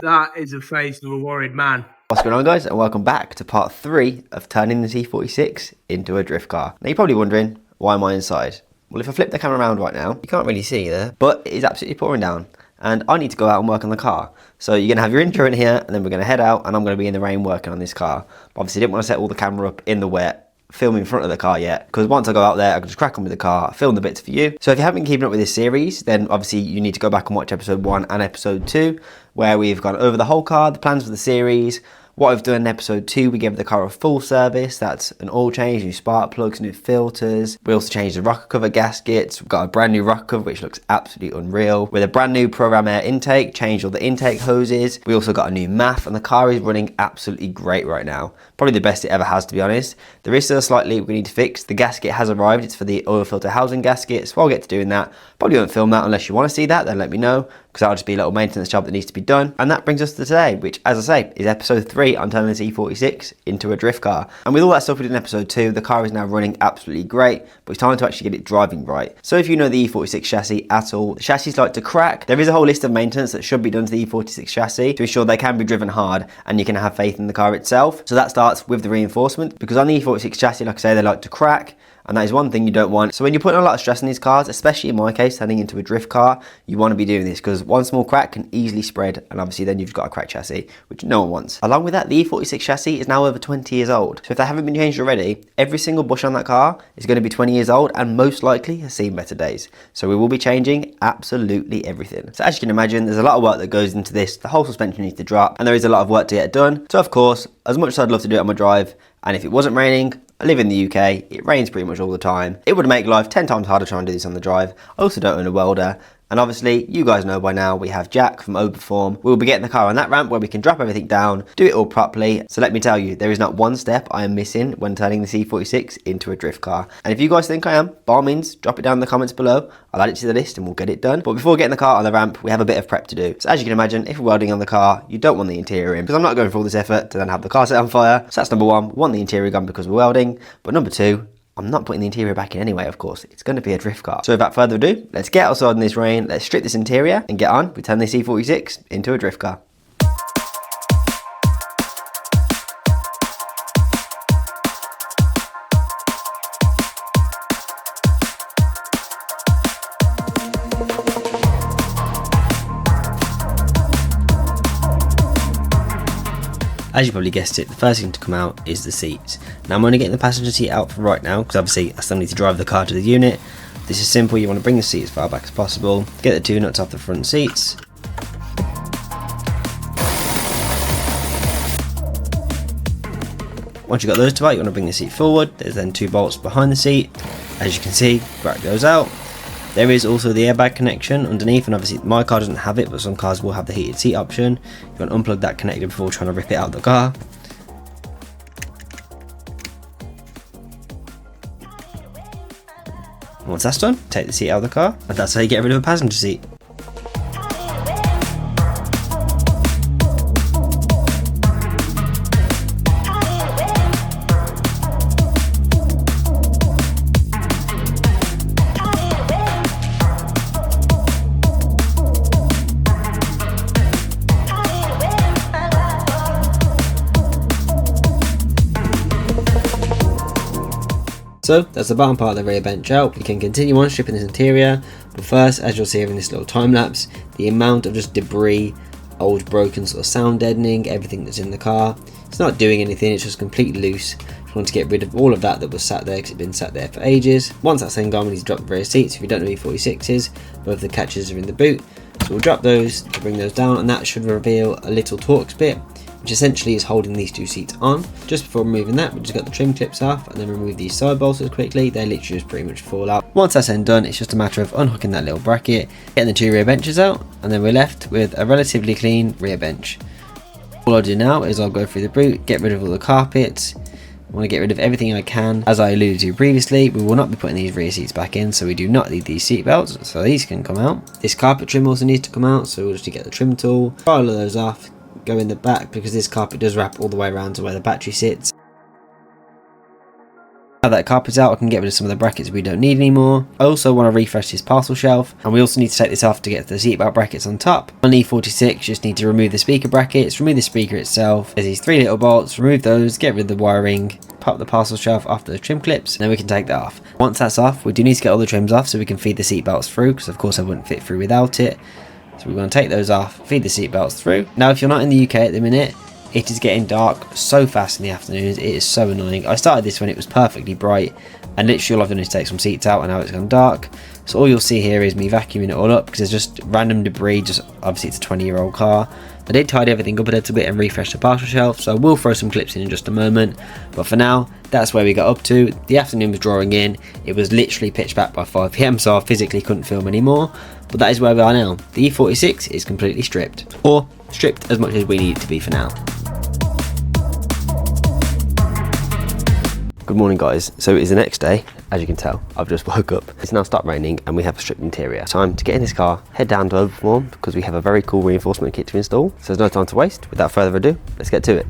That is the face of a worried man. What's going on, guys, and welcome back to part 3 of turning the E46 into a drift car. Now you're probably wondering, why am I inside? Well, if I flip the camera around right now, you can't really see there, but it is absolutely pouring down and I need to go out and work on the car. So you're going to have your intro in here and then we're going to head out and I'm going to be in the rain working on this car. But obviously I didn't want to set all the camera up in the wet, film in front of the car yet, because once I go out there I can just crack on with the car, film the bits for you. So if you haven't been keeping up with this series, then obviously you need to go back and watch episode 1 and episode 2, where we've gone over the whole car, the plans for the series. What I've done in episode 2, we gave the car a full service. That's an oil change, new spark plugs, new filters. We also changed the rocker cover gaskets. We've got a brand new rocker cover, which looks absolutely unreal. With a brand new program air intake, changed all the intake hoses. We also got a new MAF, and the car is running absolutely great right now. Probably the best it ever has, to be honest. There is still a slight leak we need to fix. The gasket has arrived. It's for the oil filter housing gasket, so I'll get to doing that. Probably won't film that unless you want to see that, then let me know, because that'll just be a little maintenance job that needs to be done. And that brings us to today, which, as I say, is episode 3 on turning this E46 into a drift car. And with all that stuff we did in episode 2, the car is now running absolutely great, but it's time to actually get it driving right. So if you know the E46 chassis at all, the chassis like to crack. There is a whole list of maintenance that should be done to the E46 chassis to ensure they can be driven hard and you can have faith in the car itself. So that starts with the reinforcement, because on the E46 chassis, like I say, they like to crack. And that is one thing you don't want. So when you're putting a lot of stress on these cars, especially in my case, turning into a drift car, you want to be doing this, because one small crack can easily spread, and obviously then you've got a cracked chassis, which no one wants. Along with that, the E46 chassis is now over 20 years old. So if they haven't been changed already, every single bush on that car is going to be 20 years old and most likely has seen better days. So we will be changing absolutely everything. So as you can imagine, there's a lot of work that goes into this. The whole suspension needs to drop, and there is a lot of work to get done. So of course, as much as I'd love to do it on my drive, and if it wasn't raining, I live in the UK, it rains pretty much all the time. It would make life 10 times harder trying to do this on the drive. I also don't own a welder. And obviously, you guys know by now, we have Jack from Oberform. We'll be getting the car on that ramp where we can drop everything down, do it all properly. So let me tell you, there is not one step I am missing when turning the C46 into a drift car. And if you guys think I am, by all means, drop it down in the comments below. I'll add it to the list and we'll get it done. But before getting the car on the ramp, we have a bit of prep to do. So as you can imagine, if we're welding on the car, you don't want the interior in, because I'm not going for all this effort to then have the car set on fire. So that's number 1, we want the interior gone because we're welding. But number 2, I'm not putting the interior back in anyway, of course. It's going to be a drift car. So without further ado, let's get outside in this rain, let's strip this interior and get on. We turn this E46 into a drift car. As you probably guessed it, the first thing to come out is the seats. Now I'm only getting the passenger seat out for right now, because obviously I still need to drive the car to the unit. This is simple, you want to bring the seat as far back as possible, get the 2 nuts off the front seats. Once you've got those 2 out, you want to bring the seat forward. There's then 2 bolts behind the seat. As you can see, bracket goes out. There is also the airbag connection underneath, and obviously my car doesn't have it, but some cars will have the heated seat option. You want to unplug that connector before trying to rip it out of the car. Once that's done, take the seat out of the car, and that's how you get rid of a passenger seat. So that's the bottom part of the rear bench out. We can continue on stripping this interior, but first, as you'll see here in this little time lapse, the amount of just debris, old broken sort of sound deadening, everything that's in the car. It's not doing anything, it's just completely loose. Just want to get rid of all of that was sat there, because it's been sat there for ages. Once that's then gone, we need to drop the rear seats. If you don't know E46s, both the catches are in the boot. So we'll drop those to bring those down, and that should reveal a little Torx bit, which essentially is holding these 2 seats on. Just before removing that, we just got the trim clips off and then remove these side bolsters quickly. They literally just pretty much fall out. Once that's then done, it's just a matter of unhooking that little bracket, getting the 2 rear benches out, and then we're left with a relatively clean rear bench. All I'll do now is I'll go through the boot, get rid of all the carpets. I want to get rid of everything I can. As I alluded to previously, we will not be putting these rear seats back in, so we do not need these seat belts, so these can come out. This carpet trim also needs to come out, so we'll just get the trim tool, file all of those off, go in the back, because this carpet does wrap all the way around to where the battery sits. Now that carpet's out, I can get rid of some of the brackets we don't need anymore. I also want to refresh this parcel shelf, and we also need to take this off to get the seatbelt brackets on top. On the E46, just need to remove the speaker brackets, remove the speaker itself. There's these 3 little bolts, remove those, get rid of the wiring, pop the parcel shelf off the trim clips, and then we can take that off. Once that's off, we do need to get all the trims off so we can feed the seat belts through, because of course I wouldn't fit through without it. So we're going to take those off, feed the seat belts through. Now if you're not in the UK at the minute, it is getting dark so fast in the afternoons. It is so annoying. I started this when it was perfectly bright, and literally all I've done is take some seats out, and now it's gone dark. So all you'll see here is me vacuuming it all up, because there's just random debris. Just obviously it's a 20-year-old car. I did tidy everything up a little bit and refresh the parcel shelf, so I will throw some clips in just a moment. But for now, that's where we got up to. The afternoon was drawing in. It was literally pitch black by 5 PM, so I physically couldn't film anymore. But that is where we are now. The E46 is completely stripped, or stripped as much as we need it to be for now. Good morning guys, so it is the next day. As you can tell, I've just woke up. It's now stopped raining and we have a stripped interior. Time to get in this car, head down to Overperform because we have a very cool reinforcement kit to install. So there's no time to waste. Without further ado, let's get to it.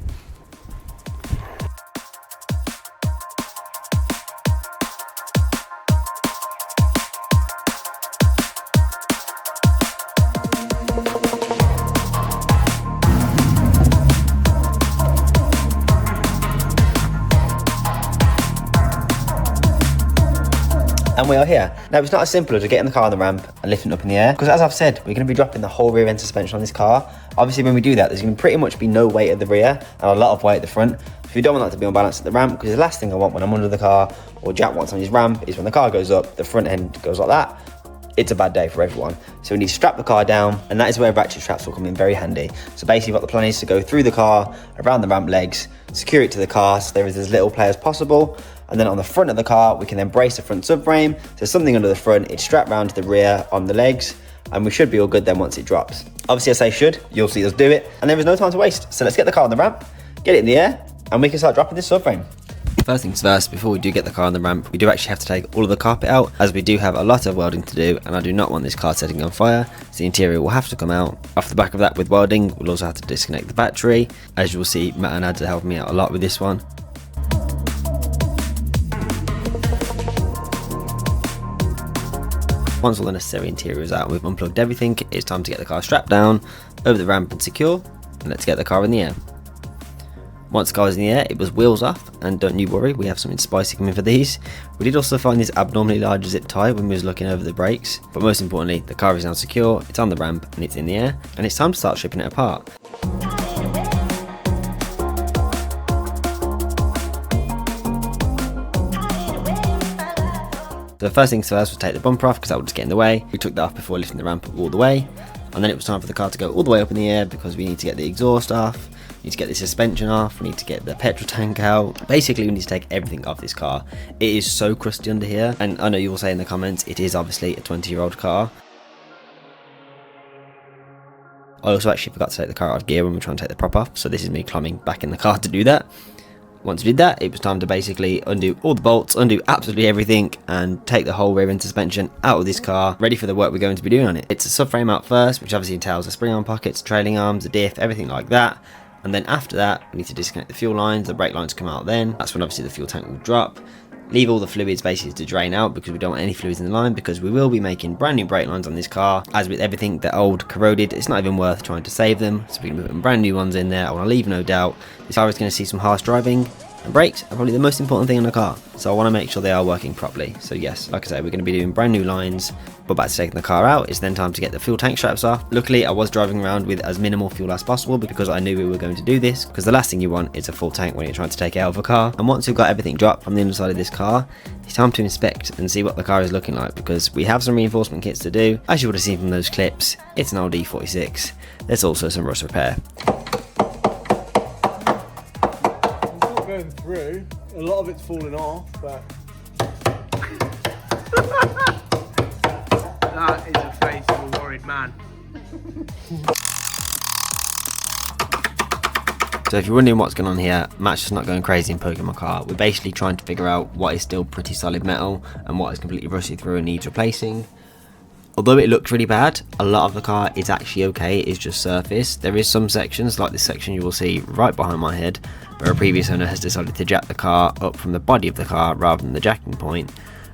And we are here. Now it's not as simple as getting the car on the ramp and lifting it up in the air, because as I've said, we're going to be dropping the whole rear end suspension on this car. Obviously when we do that, there's going to pretty much be no weight at the rear and a lot of weight at the front. So we don't want that to be unbalanced at the ramp, because the last thing I want when I'm under the car, or Jack wants on his ramp, is when the car goes up, the front end goes like that. It's a bad day for everyone. So we need to strap the car down, and that is where ratchet straps will come in very handy. So basically what the plan is to go through the car, around the ramp legs, secure it to the car so there is as little play as possible. And then on the front of the car, we can then brace the front subframe. So something under the front, it's strapped round to the rear on the legs, and we should be all good then once it drops. Obviously I say should, you'll see us do it, and there is no time to waste. So let's get the car on the ramp, get it in the air, and we can start dropping this subframe. First things first, before we do get the car on the ramp, we do actually have to take all of the carpet out, as we do have a lot of welding to do, and I do not want this car setting on fire, so the interior will have to come out. Off the back of that with welding, we'll also have to disconnect the battery. As you will see, Matt and Ads are helping me out a lot with this one. Once all the necessary interior is out and we've unplugged everything, it's time to get the car strapped down, over the ramp and secure, and let's get the car in the air. Once the car was in the air, it was wheels off, and don't you worry, we have something spicy coming for these. We did also find this abnormally large zip tie when we was looking over the brakes, but most importantly, the car is now secure, it's on the ramp and it's in the air, and it's time to start stripping it apart. So the first things first was take the bumper off, because that would just get in the way. We took that off before lifting the ramp up all the way, and then it was time for the car to go all the way up in the air, because we need to get the exhaust off, we need to get the suspension off, we need to get the petrol tank out. Basically we need to take everything off this car. It is so crusty under here, and I know you will say in the comments it is obviously a 20-year-old car. I also actually forgot to take the car out of gear when we were trying to take the prop off, so this is me climbing back in the car to do that. Once we did that, it was time to basically undo all the bolts, undo absolutely everything, and take the whole rear end suspension out of this car, ready for the work we're going to be doing on it. It's a subframe out first, which obviously entails the spring arm pockets, trailing arms, the diff, everything like that. And then after that, we need to disconnect the fuel lines, the brake lines come out then. That's when obviously the fuel tank will drop. Leave all the fluids basically to drain out, because we don't want any fluids in the line, because we will be making brand new brake lines on this car. As with everything, they're old, corroded, it's not even worth trying to save them, so we can put brand new ones in there. I want to leave no doubt this car is going to see some harsh driving, and brakes are probably the most important thing in a car, so I want to make sure they are working properly. So yes, like I said, we're going to be doing brand new lines. But back to taking the car out, it's then time to get the fuel tank straps off. Luckily I was driving around with as minimal fuel as possible, because I knew we were going to do this, because the last thing you want is a full tank when you're trying to take it out of a car. And once we've got everything dropped from the inside of this car, it's time to inspect and see what the car is looking like, because we have some reinforcement kits to do. As you would have seen from those clips, it's an old E46. There's also some rust repair. Going through, a lot of it's falling off, but that is the face of a worried man. So if you're wondering what's going on here, Matt's just not going crazy and poking my car. We're basically trying to figure out what is still pretty solid metal and what is completely rusted through and needs replacing. although it looks really bad, a lot of the car is actually okay. It's just surface. There is some sections, like this section you will see right behind my head, where a previous owner has decided to jack the car up from the body of the car rather than the jacking point,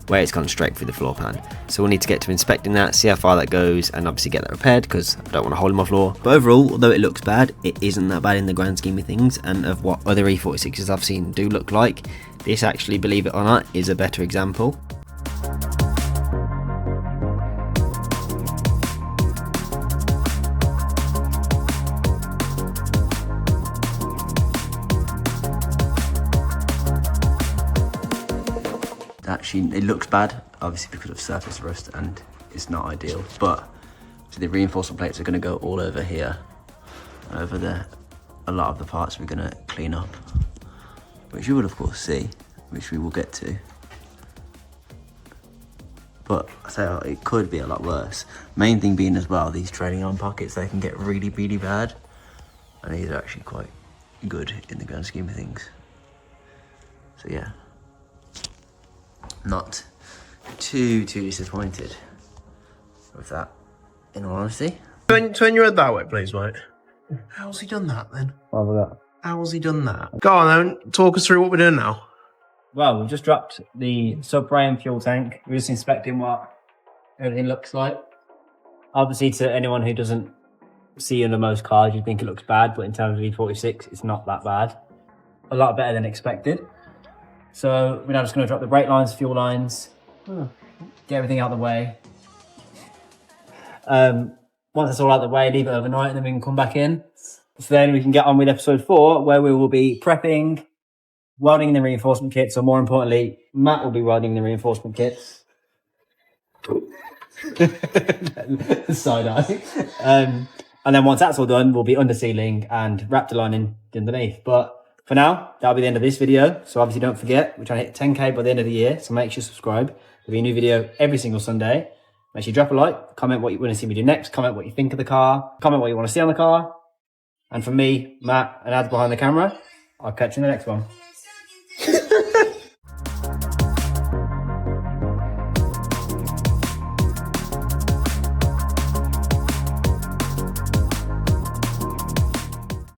where it's gone straight through the floor pan. So we'll need to get to inspecting that, see how far that goes, and obviously get that repaired, because I don't want a hole in my floor. But overall, although it looks bad, it isn't that bad in the grand scheme of things, and of what other E46s I've seen do look like. This actually, believe it or not, is a better example. Actually, it looks bad, obviously because of surface rust, and it's not ideal, but so the reinforcement plates are going to go all over here, over there. A lot of the parts we're going to clean up, which you will of course see, which we will get to, but I say it could be a lot worse. Main thing being as well, these trailing arm pockets, they can get really bad, and these are actually quite good in the grand scheme of things. So yeah, not too disappointed with that, in all honesty. Turn your head that way, please, mate. How's he done that, then? What was that? How's he done that? Go on, then. Talk us through what we're doing now. Well, we've just dropped the sub-frame fuel tank. We're just inspecting what everything looks like. Obviously, to anyone who doesn't see under most cars, you'd think it looks bad, but in terms of E46, it's not that bad. A lot better than expected. So we're now just going to drop the brake lines, fuel lines, get everything out of the way. Once it's all out of the way, leave it overnight, and then we can come back in. So then we can get on with episode 4, where we will be prepping, welding the reinforcement kits, or more importantly, Matt will be welding the reinforcement kits. Side eye. And then once that's all done, we'll be undersealing and raptor lining underneath. But for now, that'll be the end of this video. So obviously don't forget, we're trying to hit 10K by the end of the year. So make sure you subscribe. There'll be a new video every single Sunday. Make sure you drop a like, comment what you want to see me do next, comment what you think of the car, comment what you want to see on the car. And from me, Matt, and Ads behind the camera, I'll catch you in the next one.